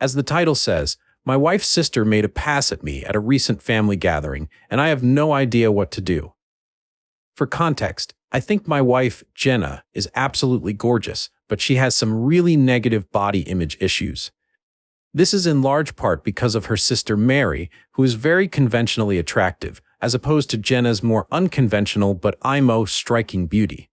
As the title says, my wife's sister made a pass at me at a recent family gathering, and I have no idea what to do. For context, I think my wife, Jenna, is absolutely gorgeous, but she has some really negative body image issues. This is in large part because of her sister Mary, who is very conventionally attractive, as opposed to Jenna's more unconventional but IMO striking beauty.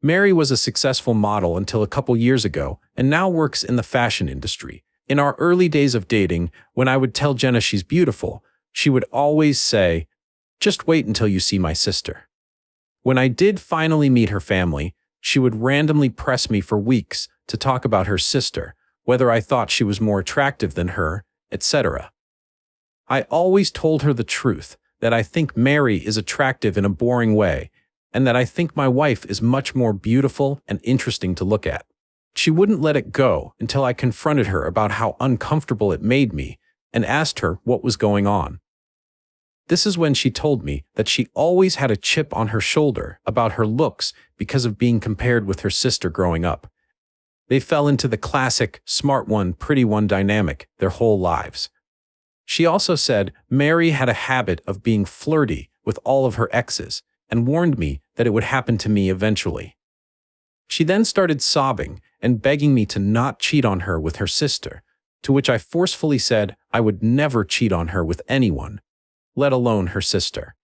Mary was a successful model until a couple years ago, and now works in the fashion industry. In our early days of dating, when I would tell Jenna she's beautiful, she would always say, "Just wait until you see my sister." When I did finally meet her family, she would randomly press me for weeks to talk about her sister, whether I thought she was more attractive than her, etc. I always told her the truth, that I think Mary is attractive in a boring way, and that I think my wife is much more beautiful and interesting to look at. She wouldn't let it go until I confronted her about how uncomfortable it made me and asked her what was going on. This is when she told me that she always had a chip on her shoulder about her looks because of being compared with her sister growing up. They fell into the classic smart one, pretty one dynamic their whole lives. She also said Mary had a habit of being flirty with all of her exes and warned me that it would happen to me eventually. She then started sobbing and begging me to not cheat on her with her sister, to which I forcefully said I would never cheat on her with anyone, let alone her sister.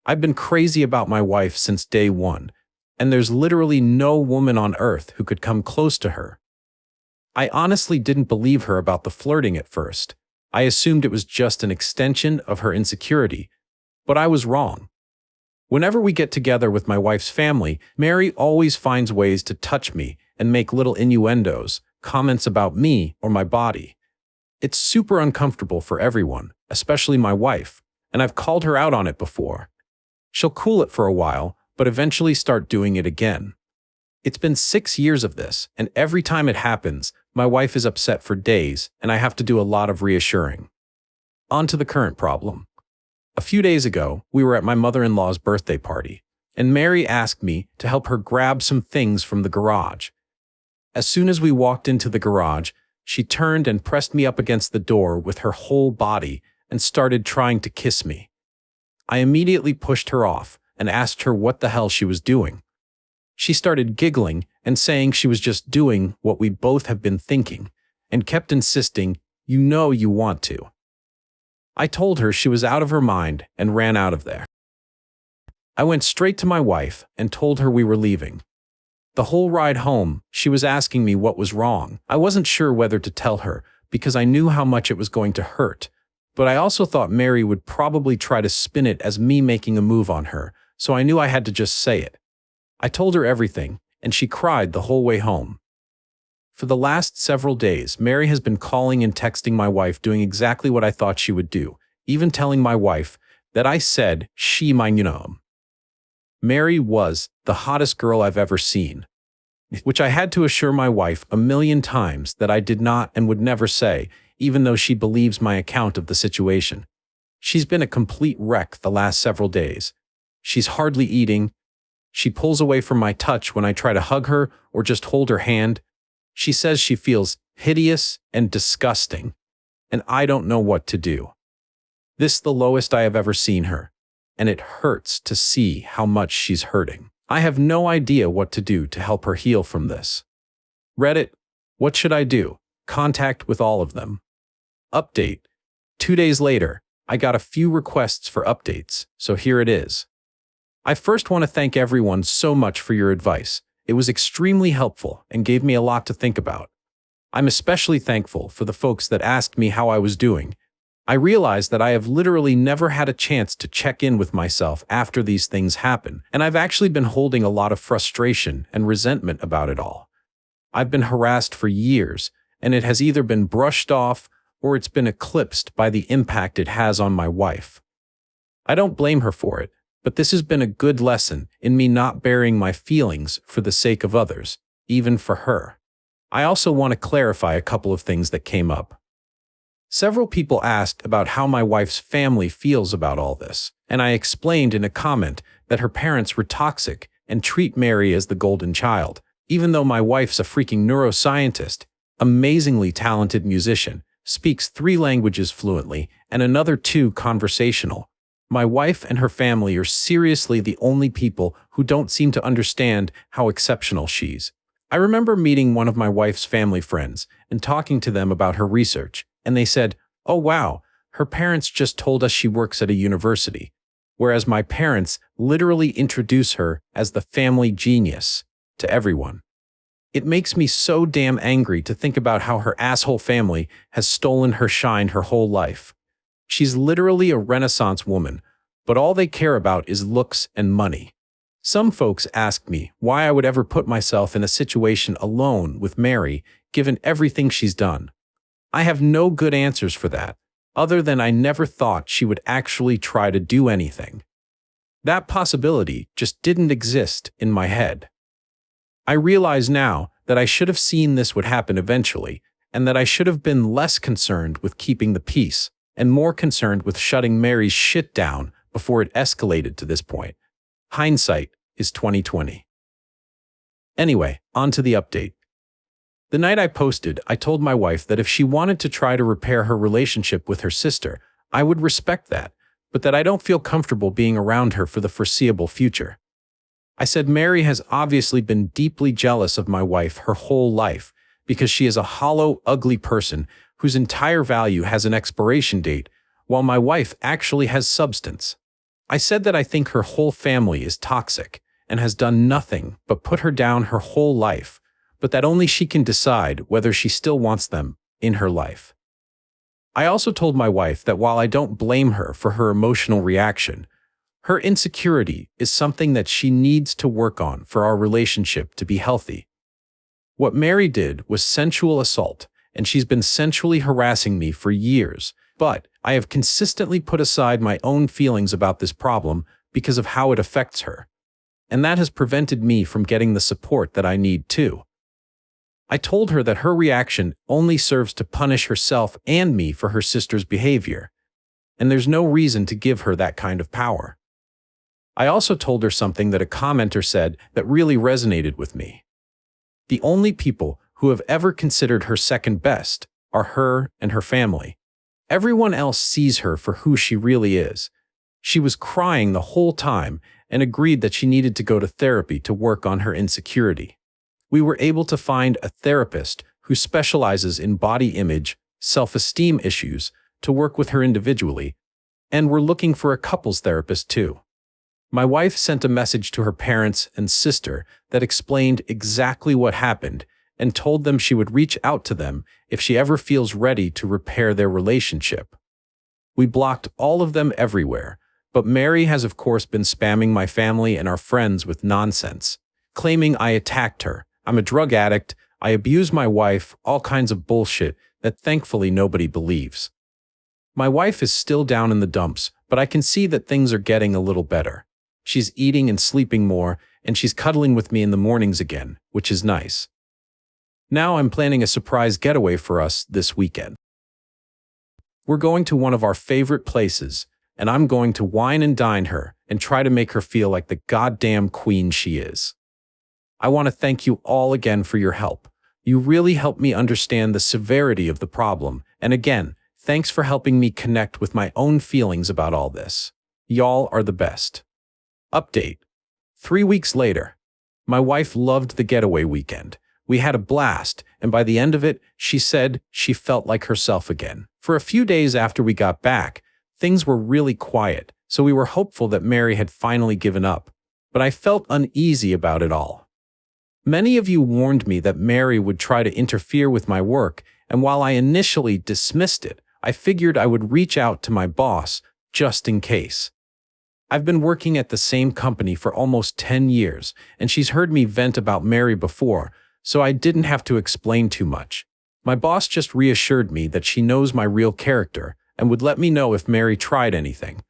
I've been crazy about my wife since day one, and there's literally no woman on earth who could come close to her. I honestly didn't believe her about the flirting at first. I assumed it was just an extension of her insecurity, but I was wrong. Whenever we get together with my wife's family, Mary always finds ways to touch me and make little innuendos, comments about me or my body. It's super uncomfortable for everyone, especially my wife, and I've called her out on it before. She'll cool it for a while, but eventually start doing it again. It's been 6 years of this, and every time it happens, my wife is upset for days, and I have to do a lot of reassuring. On to the current problem. A few days ago, we were at my mother-in-law's birthday party, and Mary asked me to help her grab some things from the garage. As soon as we walked into the garage, she turned and pressed me up against the door with her whole body and started trying to kiss me. I immediately pushed her off and asked her what the hell she was doing. She started giggling and saying she was just doing what we both have been thinking, and kept insisting, "You know you want to." I told her she was out of her mind and ran out of there. I went straight to my wife and told her we were leaving. The whole ride home, she was asking me what was wrong. I wasn't sure whether to tell her because I knew how much it was going to hurt, but I also thought Mary would probably try to spin it as me making a move on her, so I knew I had to just say it. I told her everything, and she cried the whole way home. For the last several days, Mary has been calling and texting my wife doing exactly what I thought she would do, even telling my wife that I said she might know. Mary was the hottest girl I've ever seen, which I had to assure my wife a million times that I did not and would never say, even though she believes my account of the situation. She's been a complete wreck the last several days. She's hardly eating. She pulls away from my touch when I try to hug her or just hold her hand. She says she feels hideous and disgusting, and I don't know what to do. This is the lowest I have ever seen her, and it hurts to see how much she's hurting. I have no idea what to do to help her heal from this. Reddit, what should I do? Contact with all of them. Update. 2 days later, I got a few requests for updates, so here it is. I first want to thank everyone so much for your advice. It was extremely helpful and gave me a lot to think about. I'm especially thankful for the folks that asked me how I was doing. I realized that I have literally never had a chance to check in with myself after these things happen, and I've actually been holding a lot of frustration and resentment about it all. I've been harassed for years, and it has either been brushed off or it's been eclipsed by the impact it has on my wife. I don't blame her for it, but this has been a good lesson in me not burying my feelings for the sake of others, even for her. I also want to clarify a couple of things that came up. Several people asked about how my wife's family feels about all this, and I explained in a comment that her parents were toxic and treat Mary as the golden child, even though my wife's a freaking neuroscientist amazingly talented musician, speaks 3 languages fluently and another 2 conversational. My wife and her family are seriously the only people who don't seem to understand how exceptional she is. I remember meeting one of my wife's family friends and talking to them about her research, and they said, "Oh wow, her parents just told us she works at a university," whereas my parents literally introduce her as the family genius to everyone. It makes me so damn angry to think about how her asshole family has stolen her shine her whole life. She's literally a Renaissance woman, but all they care about is looks and money. Some folks ask me why I would ever put myself in a situation alone with Mary, given everything she's done. I have no good answers for that, other than I never thought she would actually try to do anything. That possibility just didn't exist in my head. I realize now that I should have seen this would happen eventually, and that I should have been less concerned with keeping the peace, and more concerned with shutting Mary's shit down before it escalated to this point. Hindsight is 2020. Anyway, on to the update. The night I posted, I told my wife that if she wanted to try to repair her relationship with her sister, I would respect that, but that I don't feel comfortable being around her for the foreseeable future. I said Mary has obviously been deeply jealous of my wife her whole life because she is a hollow, ugly person whose entire value has an expiration date, while my wife actually has substance. I said that I think her whole family is toxic and has done nothing but put her down her whole life, but that only she can decide whether she still wants them in her life. I also told my wife that while I don't blame her for her emotional reaction, her insecurity is something that she needs to work on for our relationship to be healthy. What Mary did was sensual assault, and she's been sensually harassing me for years, but I have consistently put aside my own feelings about this problem because of how it affects her, and that has prevented me from getting the support that I need too. I told her that her reaction only serves to punish herself and me for her sister's behavior, and there's no reason to give her that kind of power. I also told her something that a commenter said that really resonated with me. The only people who have ever considered her second best are her and her family. Everyone else sees her for who she really is. She was crying the whole time and agreed that she needed to go to therapy to work on her insecurity. We were able to find a therapist who specializes in body image, self-esteem issues to work with her individually, and we're looking for a couples therapist too. My wife sent a message to her parents and sister that explained exactly what happened and told them she would reach out to them if she ever feels ready to repair their relationship. We blocked all of them everywhere, but Mary has of course been spamming my family and our friends with nonsense, claiming I attacked her, I'm a drug addict, I abuse my wife, all kinds of bullshit that thankfully nobody believes. My wife is still down in the dumps, but I can see that things are getting a little better. She's eating and sleeping more, and she's cuddling with me in the mornings again, which is nice. Now I'm planning a surprise getaway for us this weekend. We're going to one of our favorite places, and I'm going to wine and dine her and try to make her feel like the goddamn queen she is. I want to thank you all again for your help. You really helped me understand the severity of the problem, and again, thanks for helping me connect with my own feelings about all this. Y'all are the best. Update. 3 weeks later. My wife loved the getaway weekend. We had a blast, and by the end of it, she said she felt like herself again. For a few days after we got back, things were really quiet, so we were hopeful that Mary had finally given up, but I felt uneasy about it all. Many of you warned me that Mary would try to interfere with my work, and while I initially dismissed it, I figured I would reach out to my boss just in case. I've been working at the same company for almost 10 years, and she's heard me vent about Mary before, so I didn't have to explain too much. My boss just reassured me that she knows my real character and would let me know if Mary tried anything.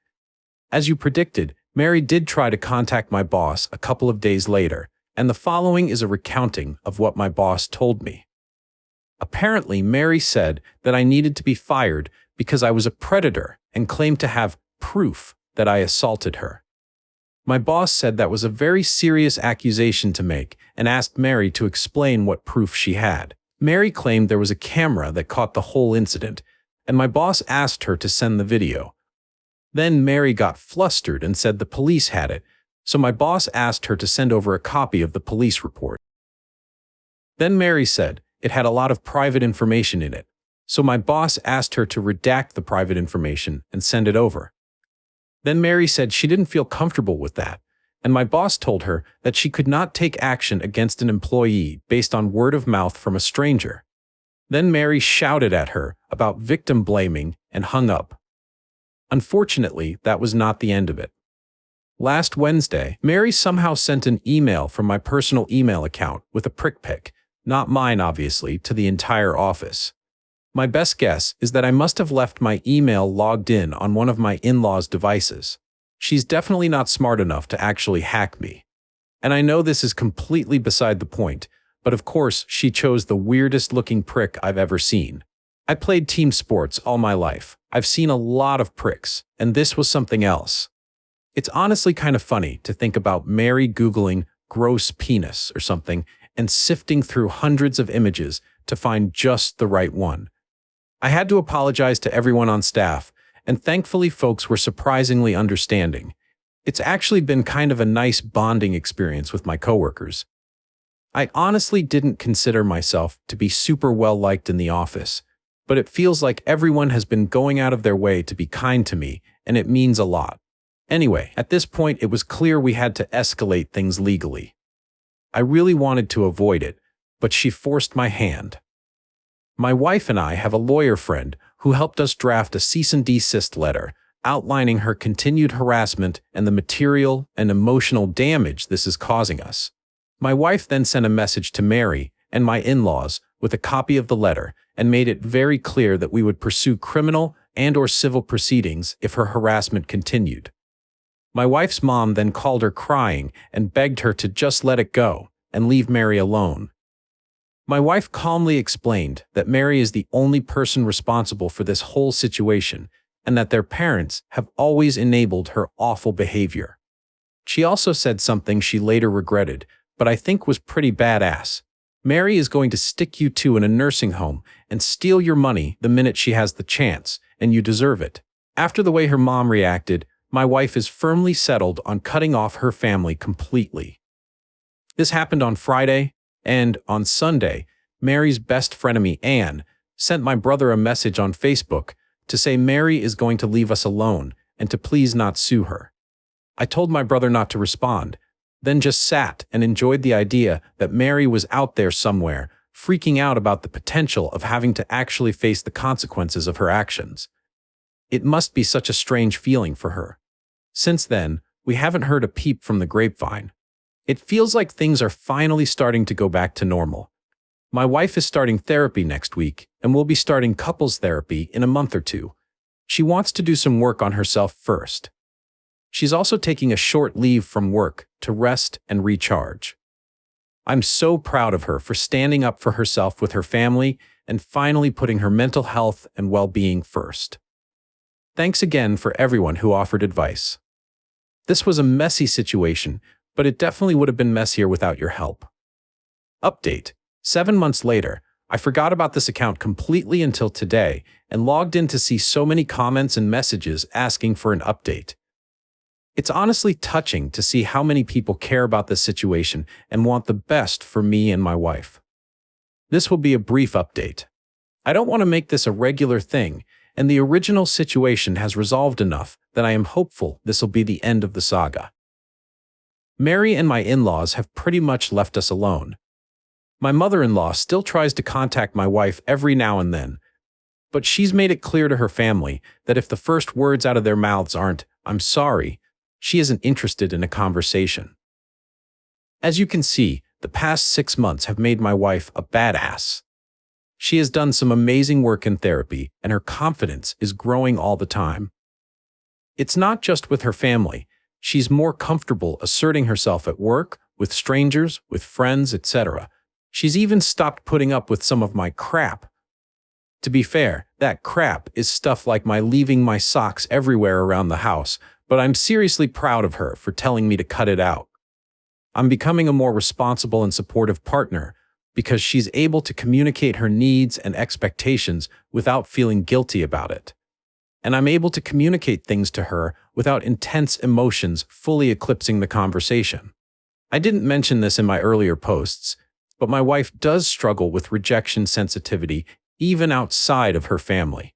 As you predicted, Mary did try to contact my boss a couple of days later, and the following is a recounting of what my boss told me. Apparently, Mary said that I needed to be fired because I was a predator and claimed to have proof that I assaulted her. My boss said that was a very serious accusation to make and asked Mary to explain what proof she had. Mary claimed there was a camera that caught the whole incident, and my boss asked her to send the video. Then Mary got flustered and said the police had it, so my boss asked her to send over a copy of the police report. Then Mary said it had a lot of private information in it, so my boss asked her to redact the private information and send it over. Then Mary said she didn't feel comfortable with that, and my boss told her that she could not take action against an employee based on word of mouth from a stranger. Then Mary shouted at her about victim blaming and hung up. Unfortunately, that was not the end of it. Last Wednesday, Mary somehow sent an email from my personal email account with a prick pic, not mine obviously, to the entire office. My best guess is that I must have left my email logged in on one of my in-laws' devices. She's definitely not smart enough to actually hack me. And I know this is completely beside the point, but of course she chose the weirdest looking prick I've ever seen. I played team sports all my life. I've seen a lot of pricks, and this was something else. It's honestly kind of funny to think about Mary Googling gross penis or something and sifting through hundreds of images to find just the right one. I had to apologize to everyone on staff, and thankfully folks were surprisingly understanding. It's actually been kind of a nice bonding experience with my coworkers. I honestly didn't consider myself to be super well liked in the office, but it feels like everyone has been going out of their way to be kind to me, and it means a lot. Anyway, at this point it was clear we had to escalate things legally. I really wanted to avoid it, but she forced my hand. My wife and I have a lawyer friend who helped us draft a cease and desist letter outlining her continued harassment and the material and emotional damage this is causing us. My wife then sent a message to Mary and my in-laws with a copy of the letter and made it very clear that we would pursue criminal and/or civil proceedings if her harassment continued. My wife's mom then called her crying and begged her to just let it go and leave Mary alone. My wife calmly explained that Mary is the only person responsible for this whole situation and that their parents have always enabled her awful behavior. She also said something she later regretted, but I think was pretty badass. Mary is going to stick you two in a nursing home and steal your money the minute she has the chance, and you deserve it. After the way her mom reacted, my wife is firmly settled on cutting off her family completely. This happened on Friday, and on Sunday, Mary's best frenemy, Anne, sent my brother a message on Facebook to say Mary is going to leave us alone and to please not sue her. I told my brother not to respond, then just sat and enjoyed the idea that Mary was out there somewhere, freaking out about the potential of having to actually face the consequences of her actions. It must be such a strange feeling for her. Since then, we haven't heard a peep from the grapevine. It feels like things are finally starting to go back to normal. My wife is starting therapy next week, and we'll be starting couples therapy in a month or two. She wants to do some work on herself first. She's also taking a short leave from work to rest and recharge. I'm so proud of her for standing up for herself with her family and finally putting her mental health and well-being first. Thanks again for everyone who offered advice. This was a messy situation, but it definitely would have been messier without your help. Update: 7 months later, I forgot about this account completely until today and logged in to see so many comments and messages asking for an update. It's honestly touching to see how many people care about this situation and want the best for me and my wife. This will be a brief update. I don't want to make this a regular thing, and the original situation has resolved enough that I am hopeful this will be the end of the saga. Mary and my in-laws have pretty much left us alone. My mother-in-law still tries to contact my wife every now and then, but she's made it clear to her family that if the first words out of their mouths aren't, "I'm sorry," she isn't interested in a conversation. As you can see, the past 6 months have made my wife a badass. She has done some amazing work in therapy, and her confidence is growing all the time. It's not just with her family. She's more comfortable asserting herself at work, with strangers, with friends, etc. She's even stopped putting up with some of my crap. To be fair, that crap is stuff like my leaving my socks everywhere around the house, but I'm seriously proud of her for telling me to cut it out. I'm becoming a more responsible and supportive partner, because she's able to communicate her needs and expectations without feeling guilty about it. And I'm able to communicate things to her without intense emotions fully eclipsing the conversation. I didn't mention this in my earlier posts, but my wife does struggle with rejection sensitivity even outside of her family.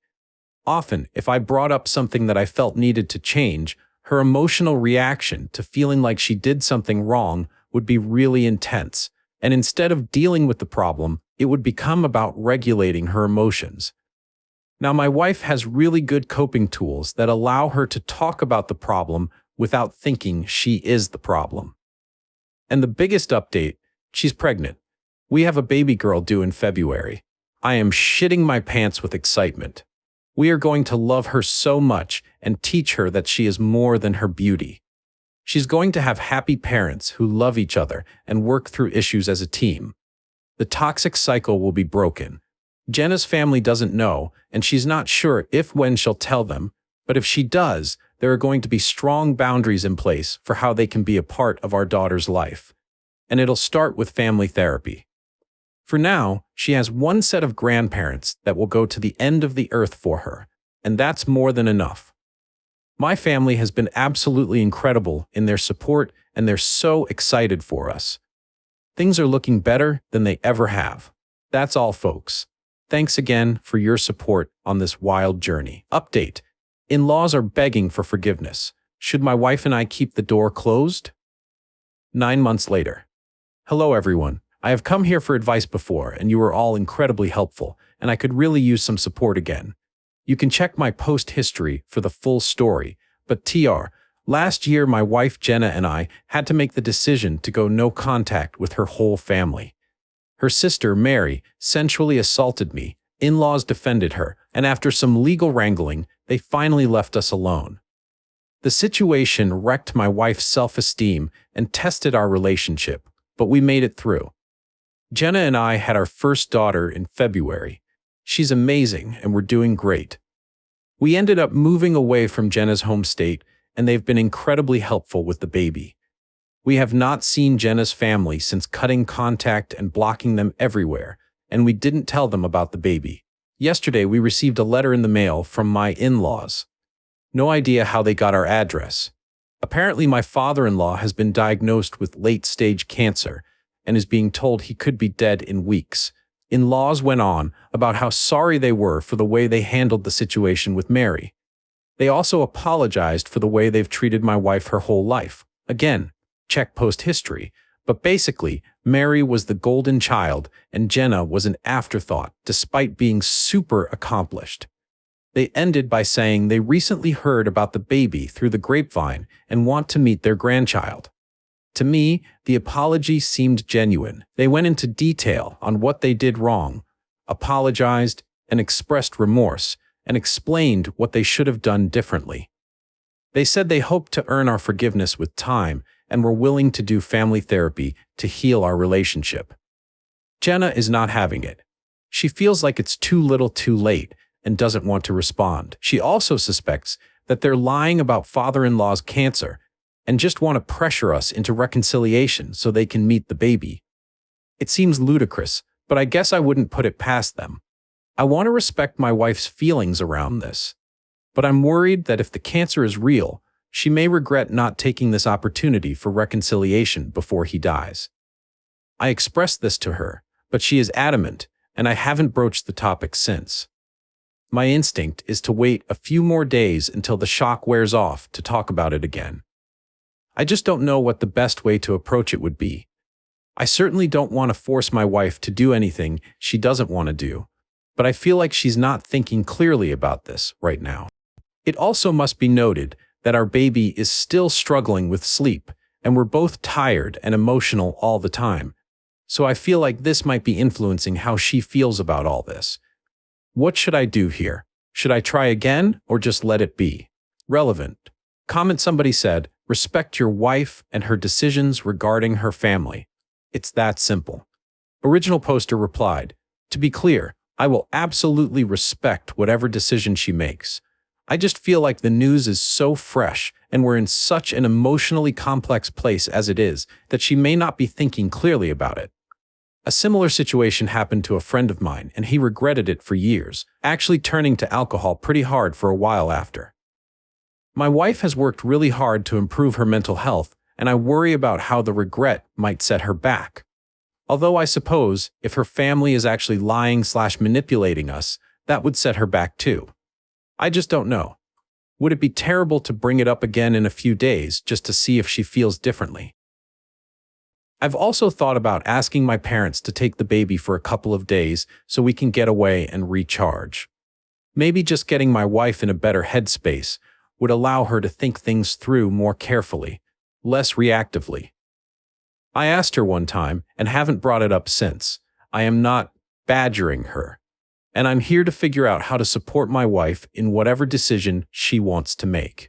Often, if I brought up something that I felt needed to change, her emotional reaction to feeling like she did something wrong would be really intense, and instead of dealing with the problem, it would become about regulating her emotions. Now, my wife has really good coping tools that allow her to talk about the problem without thinking she is the problem. And the biggest update, she's pregnant. We have a baby girl due in February. I am shitting my pants with excitement. We are going to love her so much and teach her that she is more than her beauty. She's going to have happy parents who love each other and work through issues as a team. The toxic cycle will be broken. Jenna's family doesn't know, and she's not sure when she'll tell them, but if she does, there are going to be strong boundaries in place for how they can be a part of our daughter's life. And it'll start with family therapy. For now, she has one set of grandparents that will go to the end of the earth for her, and that's more than enough. My family has been absolutely incredible in their support, and they're so excited for us. Things are looking better than they ever have. That's all, folks. Thanks again for your support on this wild journey. Update. In-laws are begging for forgiveness. Should my wife and I keep the door closed? 9 months later. Hello, everyone. I have come here for advice before, and you were all incredibly helpful, and I could really use some support again. You can check my post history for the full story, but last year my wife Jenna and I had to make the decision to go no contact with her whole family. Her sister, Mary, sensually assaulted me, in-laws defended her, and after some legal wrangling, they finally left us alone. The situation wrecked my wife's self-esteem and tested our relationship, but we made it through. Jenna and I had our first daughter in February. She's amazing, and we're doing great. We ended up moving away from Jenna's home state, and they've been incredibly helpful with the baby. We have not seen Jenna's family since cutting contact and blocking them everywhere, and we didn't tell them about the baby. Yesterday, we received a letter in the mail from my in-laws. No idea how they got our address. Apparently, my father-in-law has been diagnosed with late-stage cancer and is being told he could be dead in weeks. In-laws went on about how sorry they were for the way they handled the situation with Mary. They also apologized for the way they've treated my wife her whole life. Again, check post history, but basically, Mary was the golden child and Jenna was an afterthought despite being super accomplished. They ended by saying they recently heard about the baby through the grapevine and want to meet their grandchild. To me, the apology seemed genuine. They went into detail on what they did wrong, apologized, and expressed remorse, and explained what they should have done differently. They said they hoped to earn our forgiveness with time and were willing to do family therapy to heal our relationship. Jenna is not having it. She feels like it's too little too late and doesn't want to respond. She also suspects that they're lying about father-in-law's cancer and just want to pressure us into reconciliation so they can meet the baby. It seems ludicrous, but I guess I wouldn't put it past them. I want to respect my wife's feelings around this, but I'm worried that if the cancer is real, she may regret not taking this opportunity for reconciliation before he dies. I expressed this to her, but she is adamant, and I haven't broached the topic since. My instinct is to wait a few more days until the shock wears off to talk about it again. I just don't know what the best way to approach it would be. I certainly don't want to force my wife to do anything she doesn't want to do, but I feel like she's not thinking clearly about this right now. It also must be noted that our baby is still struggling with sleep, and we're both tired and emotional all the time. So I feel like this might be influencing how she feels about all this. What should I do here? Should I try again or just let it be? Relevant. Comment somebody said, respect your wife and her decisions regarding her family. It's that simple. Original poster replied, to be clear, I will absolutely respect whatever decision she makes. I just feel like the news is so fresh and we're in such an emotionally complex place as it is that she may not be thinking clearly about it. A similar situation happened to a friend of mine, and he regretted it for years, actually turning to alcohol pretty hard for a while after. My wife has worked really hard to improve her mental health, and I worry about how the regret might set her back. Although I suppose, if her family is actually lying/manipulating us, that would set her back too. I just don't know. Would it be terrible to bring it up again in a few days just to see if she feels differently? I've also thought about asking my parents to take the baby for a couple of days so we can get away and recharge. Maybe just getting my wife in a better headspace would allow her to think things through more carefully, less reactively. I asked her one time and haven't brought it up since. I am not badgering her, and I'm here to figure out how to support my wife in whatever decision she wants to make.